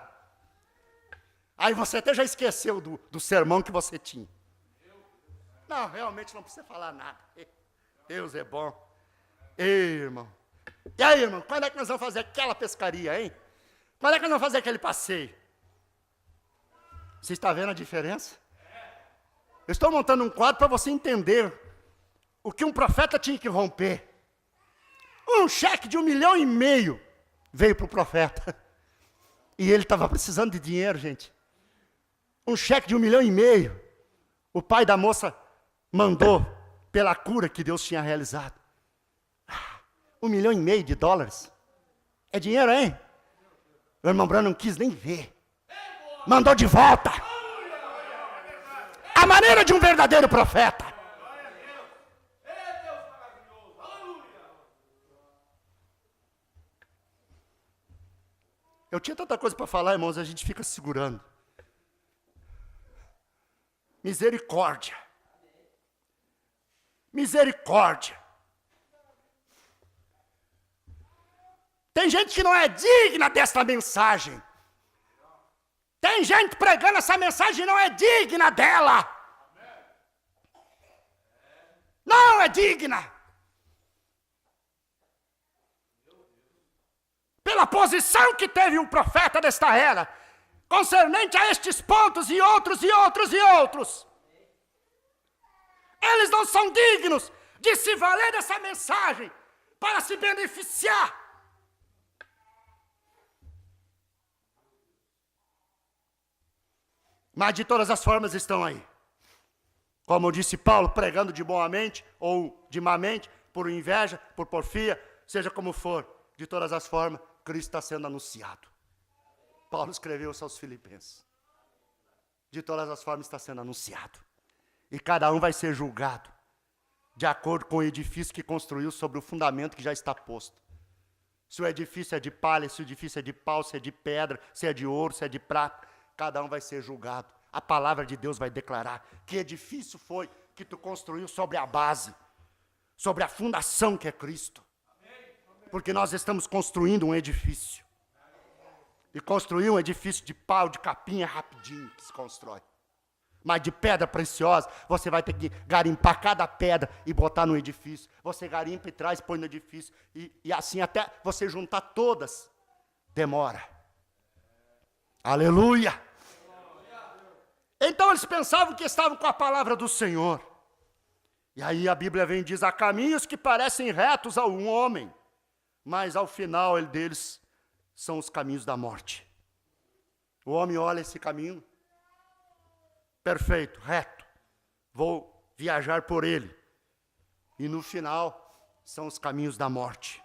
Aí você até já esqueceu do sermão que você tinha. Não, realmente não precisa falar nada. Deus é bom. Ei, irmão. E aí, irmão, quando é que nós vamos fazer aquela pescaria, hein? Quando é que nós vamos fazer aquele passeio? Você está vendo a diferença? Eu estou montando um quadro para você entender o que um profeta tinha que romper. Um cheque de 1,5 milhão veio para o profeta. E ele estava precisando de dinheiro, gente. Um cheque de 1,5 milhão. O pai da moça mandou pela cura que Deus tinha realizado. 1,5 milhão de dólares. É dinheiro, hein? O irmão Branham não quis nem ver. Mandou de volta. A maneira de um verdadeiro profeta. Eu tinha tanta coisa para falar, irmãos, a gente fica segurando. Misericórdia. Misericórdia. Tem gente que não é digna desta mensagem. Tem gente pregando essa mensagem e não é digna dela. Não é digna. Pela posição que teve um profeta desta era, concernente a estes pontos e outros e outros e outros. Eles não são dignos de se valer dessa mensagem para se beneficiar. Mas de todas as formas estão aí. Como disse Paulo, pregando de boa mente ou de má mente, por inveja, por porfia, seja como for, de todas as formas, Cristo está sendo anunciado. Paulo escreveu aos Filipenses. De todas as formas está sendo anunciado. E cada um vai ser julgado de acordo com o edifício que construiu sobre o fundamento que já está posto. Se o edifício é de palha, se o edifício é de pau, se é de pedra, se é de ouro, se é de prata, cada um vai ser julgado. A palavra de Deus vai declarar que edifício foi que tu construiu sobre a base, sobre a fundação que é Cristo. Porque nós estamos construindo um edifício. E construir um edifício de pau, de capim é rapidinho que se constrói. Mas de pedra preciosa, você vai ter que garimpar cada pedra e botar no edifício. Você garimpa e traz, põe no edifício. E assim até você juntar todas, demora. Aleluia! Então eles pensavam que estavam com a palavra do Senhor. E aí a Bíblia vem e diz, há caminhos que parecem retos a um homem, mas ao final deles são os caminhos da morte. O homem olha esse caminho, perfeito, reto, vou viajar por ele. E no final são os caminhos da morte.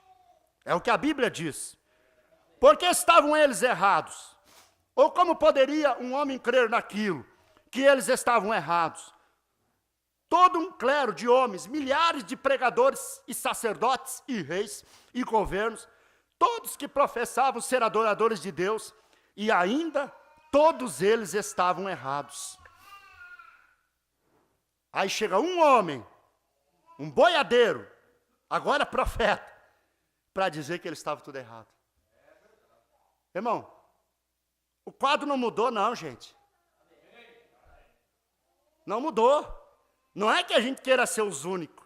É o que a Bíblia diz. Por que estavam eles errados? Ou como poderia um homem crer naquilo? Que eles estavam errados. Todo um clero de homens, milhares de pregadores e sacerdotes e reis e governos, todos que professavam ser adoradores de Deus, e ainda todos eles estavam errados. Aí chega um homem, um boiadeiro, agora profeta, para dizer que ele estava tudo errado. Irmão, o quadro não mudou não, gente. Não mudou. Não é que a gente queira ser os únicos.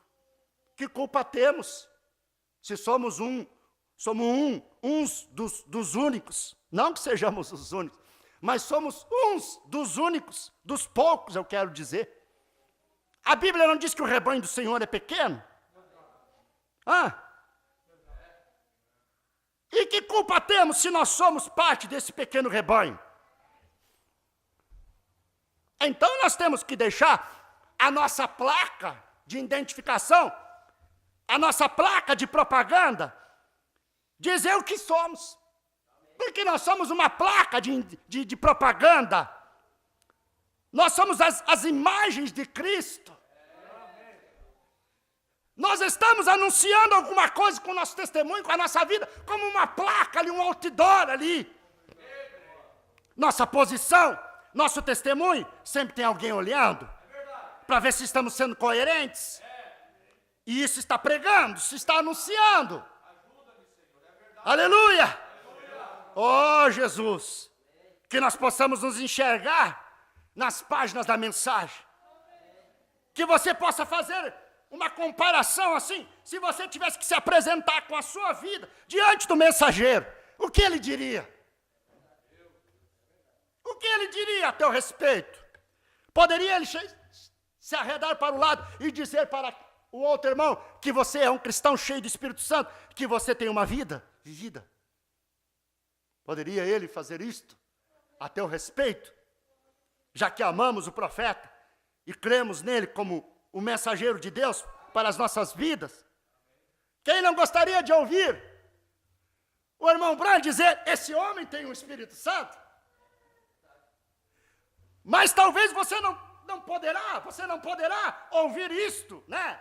Que culpa temos? Se somos uns dos únicos. Não que sejamos os únicos, mas somos uns dos únicos, dos poucos, eu quero dizer. A Bíblia não diz que o rebanho do Senhor é pequeno? E que culpa temos se nós somos parte desse pequeno rebanho? Então nós temos que deixar a nossa placa de identificação, a nossa placa de propaganda, dizer o que somos. Porque nós somos uma placa de propaganda. Nós somos as imagens de Cristo. Nós estamos anunciando alguma coisa com o nosso testemunho, com a nossa vida, como uma placa ali, um outdoor ali. Nossa posição, nosso testemunho, sempre tem alguém olhando, para ver se estamos sendo coerentes. E isso está pregando, isso está anunciando. Aleluia! Oh, Jesus! Que nós possamos nos enxergar nas páginas da mensagem. Que você possa fazer uma comparação assim, se você tivesse que se apresentar com a sua vida diante do mensageiro, o que ele diria? O que ele diria a teu respeito? Poderia ele se arredar para o lado e dizer para o outro irmão que você é um cristão cheio do Espírito Santo, que você tem uma vida vivida? Poderia ele fazer isto a teu respeito? Já que amamos o profeta e cremos nele como o mensageiro de Deus para as nossas vidas. Quem não gostaria de ouvir o irmão Branham dizer, esse homem tem um Espírito Santo? Mas talvez você não poderá ouvir isto, né?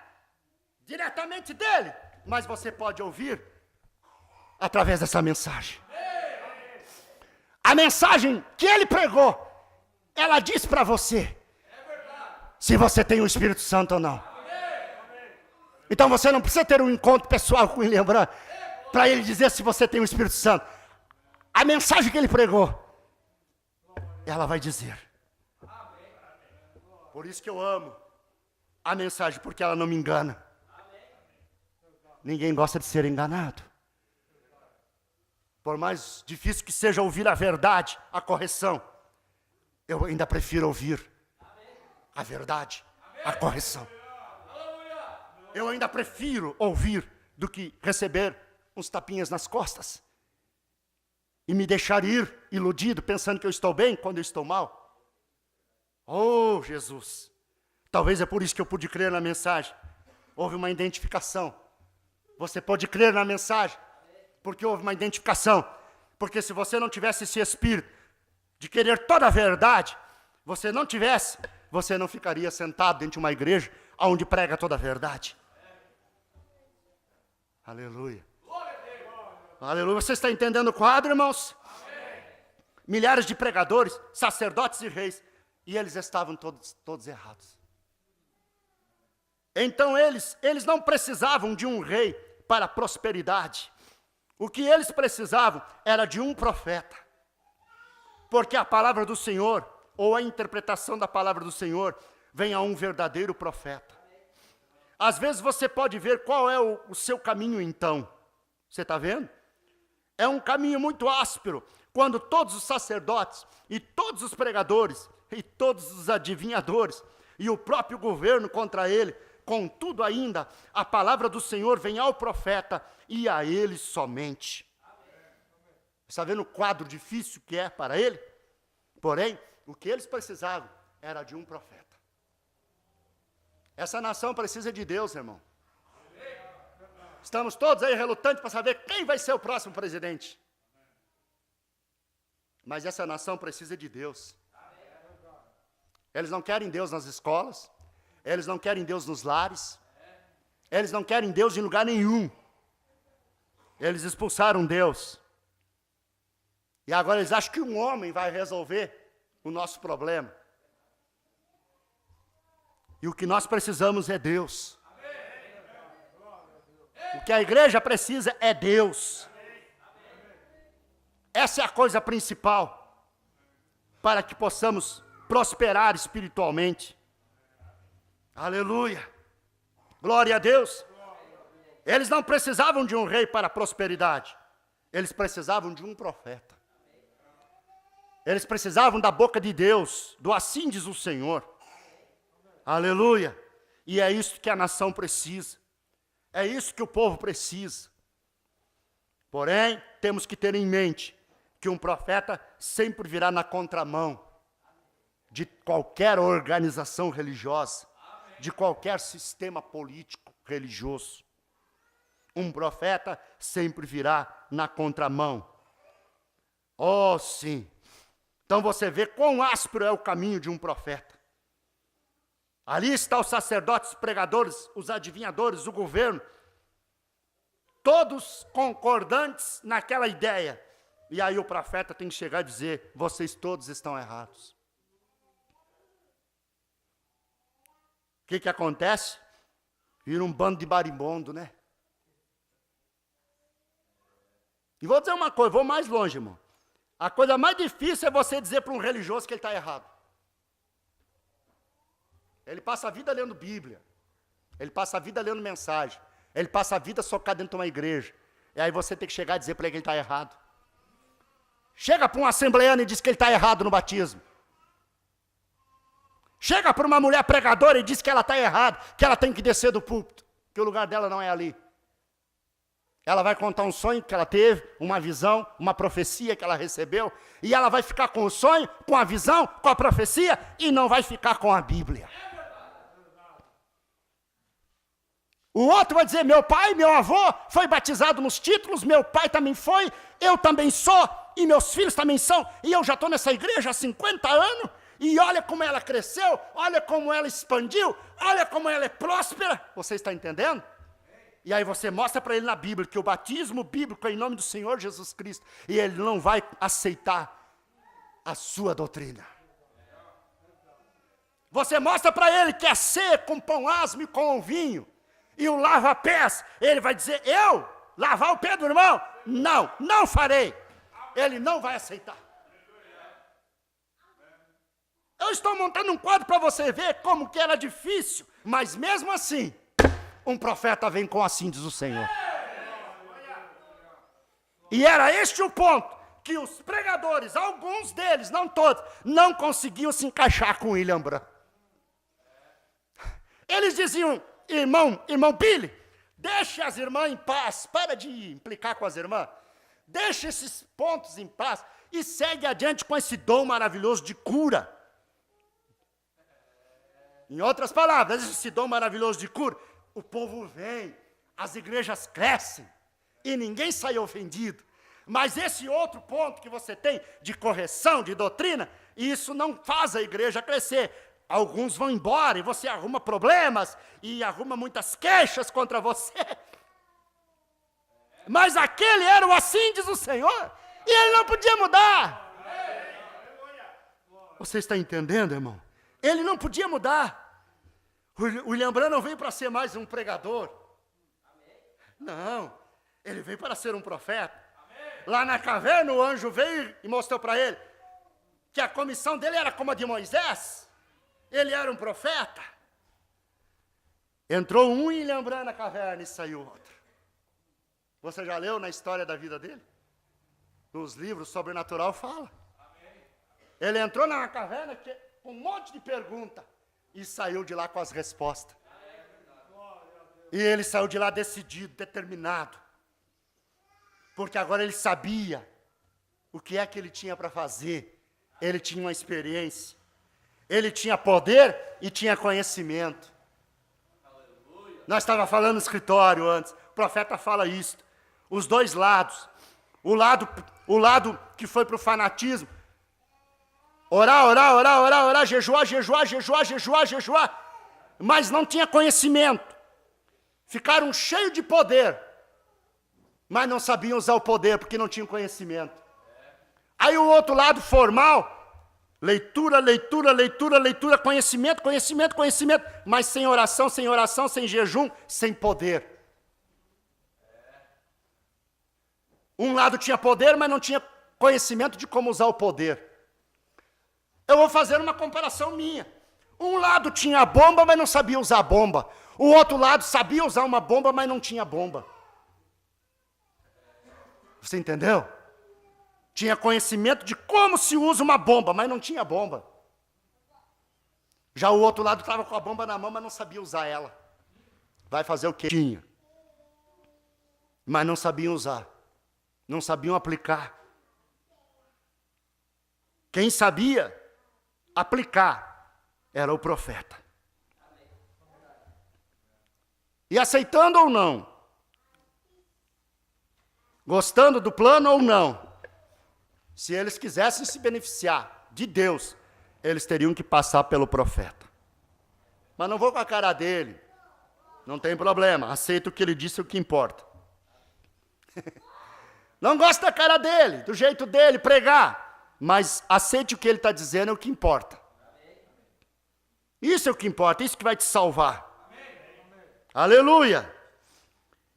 Diretamente dele, mas você pode ouvir através dessa mensagem. A mensagem que ele pregou, ela diz para você se você tem o Espírito Santo ou não. Então você não precisa ter um encontro pessoal com o William Branham para ele dizer se você tem o Espírito Santo. A mensagem que ele pregou, ela vai dizer. Por isso que eu amo a mensagem, porque ela não me engana. Ninguém gosta de ser enganado. Por mais difícil que seja ouvir a verdade, a correção, eu ainda prefiro ouvir a verdade, a correção. Eu ainda prefiro ouvir do que receber uns tapinhas nas costas e me deixar ir iludido, pensando que eu estou bem quando eu estou mal. Oh, Jesus! Talvez é por isso que eu pude crer na mensagem. Houve uma identificação. Você pode crer na mensagem porque houve uma identificação. Porque se você não tivesse esse espírito de querer toda a verdade, você não ficaria sentado dentro de uma igreja onde prega toda a verdade. Aleluia. Aleluia. Você está entendendo o quadro, irmãos? Milhares de pregadores, sacerdotes e reis, e eles estavam todos errados. Então eles não precisavam de um rei para a prosperidade. O que eles precisavam era de um profeta. Porque a palavra do Senhor, ou a interpretação da palavra do Senhor, vem a um verdadeiro profeta. Às vezes você pode ver qual é o seu caminho então. Você está vendo? É um caminho muito áspero, quando todos os sacerdotes, e todos os pregadores, e todos os adivinhadores, e o próprio governo contra ele, contudo ainda, a palavra do Senhor vem ao profeta, e a ele somente. Está vendo o quadro difícil que é para ele? Porém, o que eles precisavam era de um profeta. Essa nação precisa de Deus, irmão. Estamos todos aí relutantes para saber quem vai ser o próximo presidente. Mas essa nação precisa de Deus. Eles não querem Deus nas escolas, eles não querem Deus nos lares, eles não querem Deus em lugar nenhum. Eles expulsaram Deus. E agora eles acham que um homem vai resolver o nosso problema. E o que nós precisamos é Deus. O que a igreja precisa é Deus. Essa é a coisa principal para que possamos prosperar espiritualmente. Aleluia. Glória a Deus. Eles não precisavam de um rei para a prosperidade. Eles precisavam de um profeta. Eles precisavam da boca de Deus, do assim diz o Senhor. Aleluia. E é isso que a nação precisa. É isso que o povo precisa. Porém, temos que ter em mente que um profeta sempre virá na contramão de qualquer organização religiosa, de qualquer sistema político religioso. Um profeta sempre virá na contramão. Oh, sim. Então você vê quão áspero é o caminho de um profeta. Ali estão os sacerdotes, os pregadores, os adivinhadores, o governo, todos concordantes naquela ideia. E aí o profeta tem que chegar e dizer: vocês todos estão errados. O que acontece? Vira um bando de marimbondo, né? E vou dizer uma coisa, vou mais longe, irmão. A coisa mais difícil é você dizer para um religioso que ele está errado. Ele passa a vida lendo Bíblia. Ele passa a vida lendo mensagem. Ele passa a vida socado dentro de uma igreja. E aí você tem que chegar e dizer para ele que ele está errado. Chega para um assembleano e diz que ele está errado no batismo. Chega para uma mulher pregadora e diz que ela está errada, que ela tem que descer do púlpito, que o lugar dela não é ali. Ela vai contar um sonho que ela teve, uma visão, uma profecia que ela recebeu, e ela vai ficar com o sonho, com a visão, com a profecia, e não vai ficar com a Bíblia. O outro vai dizer: meu pai, meu avô foi batizado nos títulos, meu pai também foi, eu também sou, e meus filhos também são, e eu já estou nessa igreja há 50 anos, e olha como ela cresceu, olha como ela expandiu, olha como ela é próspera. Você está entendendo? E aí você mostra para ele na Bíblia que o batismo bíblico é em nome do Senhor Jesus Cristo, e ele não vai aceitar a sua doutrina. Você mostra para ele que é ser com pão asmo e com vinho, e o lava-pés, ele vai dizer: eu lavar o pé do irmão? Não, não farei. Ele não vai aceitar. Eu estou montando um quadro para você ver como que era difícil, mas mesmo assim, um profeta vem com assim diz o Senhor. E era este o ponto, que os pregadores, alguns deles, não todos, não conseguiam se encaixar com William Branham. Eles diziam: irmão Billy, deixe as irmãs em paz, para de implicar com as irmãs, deixe esses pontos em paz e segue adiante com esse dom maravilhoso de cura. Em outras palavras, esse dom maravilhoso de cura, o povo vem, as igrejas crescem, e ninguém sai ofendido. Mas esse outro ponto que você tem de correção, de doutrina, isso não faz a igreja crescer. Alguns vão embora e você arruma problemas e arruma muitas queixas contra você. Mas aquele era o assim diz o Senhor, e ele não podia mudar. Você está entendendo, irmão? Ele não podia mudar. O William Branham não veio para ser mais um pregador. Não, ele veio para ser um profeta. Lá na caverna, o anjo veio e mostrou para ele que a comissão dele era como a de Moisés. Ele era um profeta. Entrou um William Branham na caverna e saiu outro. Você já leu na história da vida dele? Nos livros sobrenatural fala. Ele entrou na caverna com um monte de perguntas e saiu de lá com as respostas. E ele saiu de lá decidido, determinado. Porque agora ele sabia o que é que ele tinha para fazer. Ele tinha uma experiência. Ele tinha poder e tinha conhecimento. Nós estávamos falando no escritório antes. O profeta fala isso. Os dois lados. O lado que foi para o fanatismo. Orar, jejuar. Mas não tinha conhecimento. Ficaram cheios de poder. Mas não sabiam usar o poder porque não tinham conhecimento. Aí o outro lado formal. Leitura, conhecimento. Mas sem oração, sem jejum, sem poder. Um lado tinha poder, mas não tinha conhecimento de como usar o poder. Eu vou fazer uma comparação minha. Um lado tinha a bomba, mas não sabia usar a bomba. O outro lado sabia usar uma bomba, mas não tinha bomba. Você entendeu? Tinha conhecimento de como se usa uma bomba, mas não tinha bomba. Já o outro lado estava com a bomba na mão, mas não sabia usar ela. Vai fazer o quê? Tinha. Mas não sabiam usar. Não sabiam aplicar. Quem sabia aplicar era o profeta. E aceitando ou não, gostando do plano ou não, se eles quisessem se beneficiar de Deus, eles teriam que passar pelo profeta. Mas não vou com a cara dele, não tem problema, aceito o que ele disse, o que importa. Não gosto da cara dele, do jeito dele pregar, mas aceite o que ele está dizendo, é o que importa. Isso é o que importa, isso que vai te salvar. Aleluia!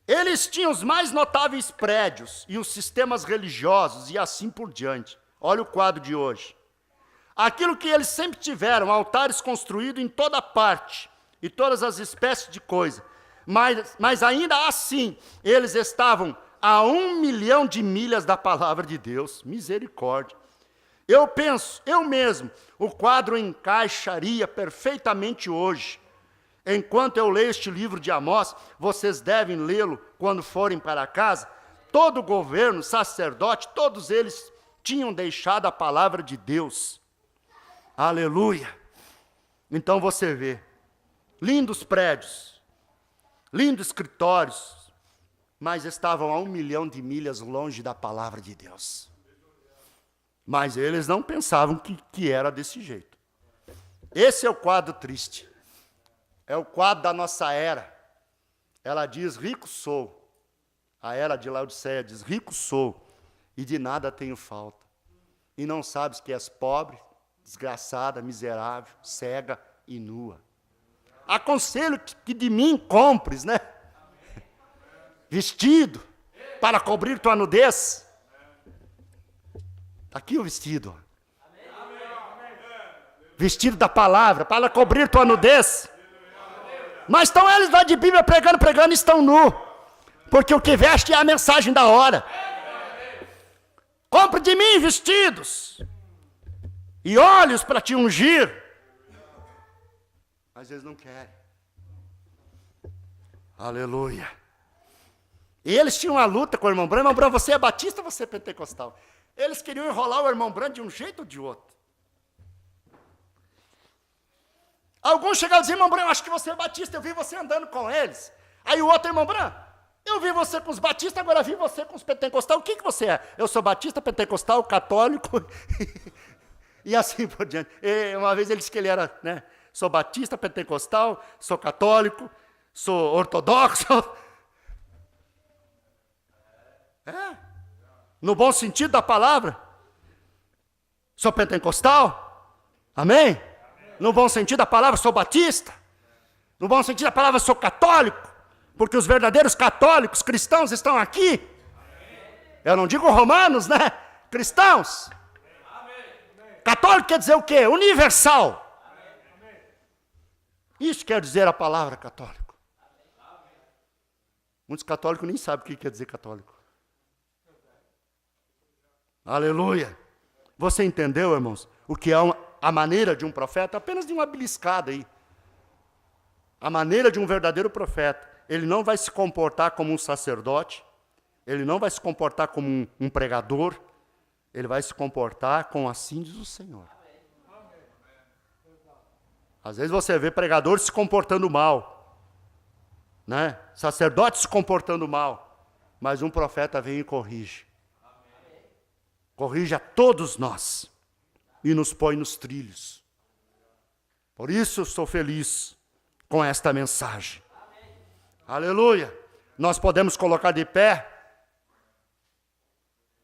Eles tinham os mais notáveis prédios e os sistemas religiosos e assim por diante. Olha o quadro de hoje. Aquilo que eles sempre tiveram, altares construídos em toda parte e todas as espécies de coisa. Mas ainda assim, eles estavam a 1 milhão de milhas da palavra de Deus. Misericórdia. Eu penso, eu mesmo, o quadro encaixaria perfeitamente hoje. Enquanto eu leio este livro de Amós, vocês devem lê-lo quando forem para casa. Todo o governo, sacerdote, todos eles tinham deixado a palavra de Deus. Aleluia! Então você vê, lindos prédios, lindos escritórios, mas estavam a 1 milhão de milhas longe da palavra de Deus. Mas eles não pensavam que era desse jeito. Esse é o quadro triste. É o quadro da nossa era. Ela diz, rico sou. A era de Laodiceia diz, rico sou, e de nada tenho falta. E não sabes que és pobre, desgraçada, miserável, cega e nua. Aconselho que de mim compres, né? Vestido, para cobrir tua nudez. Está aqui o vestido. Vestido da palavra, para cobrir tua nudez. Mas estão eles lá de Bíblia pregando, estão nu. Porque o que veste é a mensagem da hora. Compre de mim vestidos e olhos para te ungir. Mas eles não querem. Aleluia. E eles tinham uma luta com o irmão Branham. Irmão Branham, você é batista ou você é pentecostal? Eles queriam enrolar o irmão Branham de um jeito ou de outro. Alguns chegaram e diziam, irmão Branham, acho que você é batista, eu vi você andando com eles. Aí o outro, irmão Branham, Eu vi você com os batistas, agora vi você com os pentecostais. O que você é? Eu sou batista, pentecostal, católico e assim por diante. E uma vez ele disse que ele era, né? Sou batista, pentecostal, sou católico, sou ortodoxo. No bom sentido da palavra. Sou pentecostal. Amém? No bom sentido da palavra, sou batista. No bom sentido da palavra, sou católico. Porque os verdadeiros católicos, cristãos, estão aqui. Eu não digo romanos, né? Cristãos. Católico quer dizer o quê? Universal. Isso quer dizer a palavra católico. Muitos católicos nem sabem o que quer dizer católico. Aleluia. Você entendeu, irmãos? O que é a maneira de um profeta? Apenas de uma beliscada aí. A maneira de um verdadeiro profeta. Ele não vai se comportar como um sacerdote. Ele não vai se comportar como um pregador. Ele vai se comportar como assim diz o Senhor. Às vezes você vê pregadores se comportando mal, né? Sacerdotes se comportando mal, mas um profeta vem e corrige. Corrige a todos nós e nos põe nos trilhos. Por isso eu estou feliz com esta mensagem. Aleluia! Nós podemos colocar de pé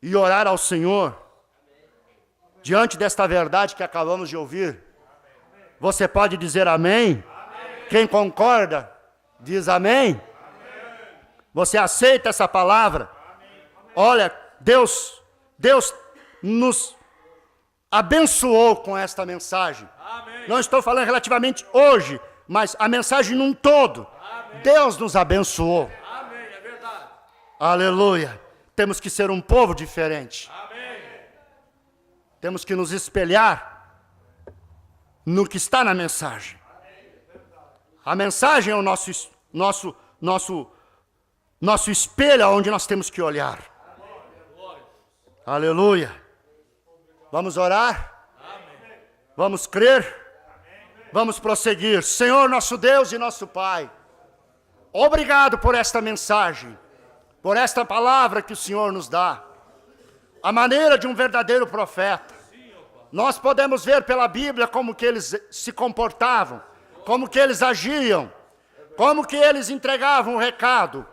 e orar ao Senhor diante desta verdade que acabamos de ouvir. Você pode dizer amém? Amém. Quem concorda, diz amém. Amém. Você aceita essa palavra? Amém. Olha, Deus nos abençoou com esta mensagem. Amém. Não estou falando relativamente hoje, mas a mensagem num todo. Amém. Deus nos abençoou. Amém, é verdade. Aleluia. Temos que ser um povo diferente. Amém. Temos que nos espelhar no que está na mensagem. A mensagem é o nosso espelho onde nós temos que olhar. Aleluia. Vamos orar? Vamos crer? Vamos prosseguir. Senhor nosso Deus e nosso Pai, obrigado por esta mensagem, por esta palavra que o Senhor nos dá. A maneira de um verdadeiro profeta. Nós podemos ver pela Bíblia como que eles se comportavam, como que eles agiam, como que eles entregavam o recado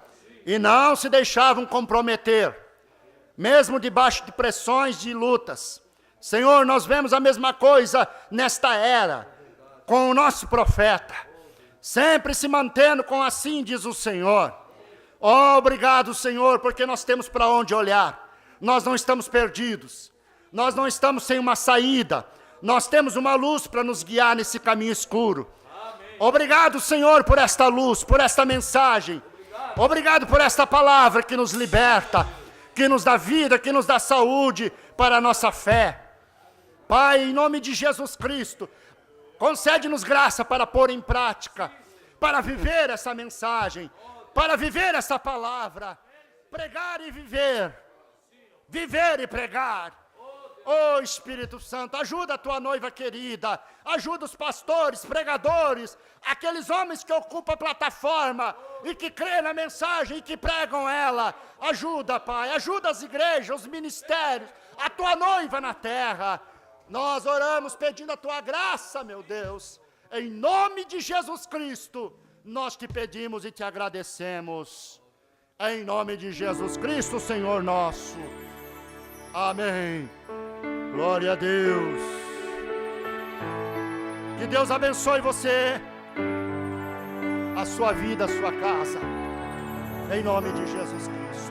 e não se deixavam comprometer, mesmo debaixo de pressões e lutas. Senhor, nós vemos a mesma coisa nesta era, com o nosso profeta, sempre se mantendo com assim diz o Senhor. Obrigado, Senhor, porque nós temos para onde olhar, nós não estamos perdidos. Nós não estamos sem uma saída. Nós temos uma luz para nos guiar nesse caminho escuro. Amém. Obrigado, Senhor, por esta luz, por esta mensagem. Obrigado por esta palavra que nos liberta, que nos dá vida, que nos dá saúde para a nossa fé. Pai, em nome de Jesus Cristo, concede-nos graça para pôr em prática, para viver essa mensagem, para viver essa palavra, pregar e viver, viver e pregar. Oh Espírito Santo, ajuda a tua noiva querida, ajuda os pastores, pregadores, aqueles homens que ocupam a plataforma e que creem na mensagem e que pregam ela. Ajuda, Pai, ajuda as igrejas, os ministérios, a tua noiva na terra. Nós oramos pedindo a tua graça, meu Deus, em nome de Jesus Cristo, nós te pedimos e te agradecemos. Em nome de Jesus Cristo, Senhor nosso. Amém. Glória a Deus. Que Deus abençoe você, a sua vida, a sua casa. Em nome de Jesus Cristo.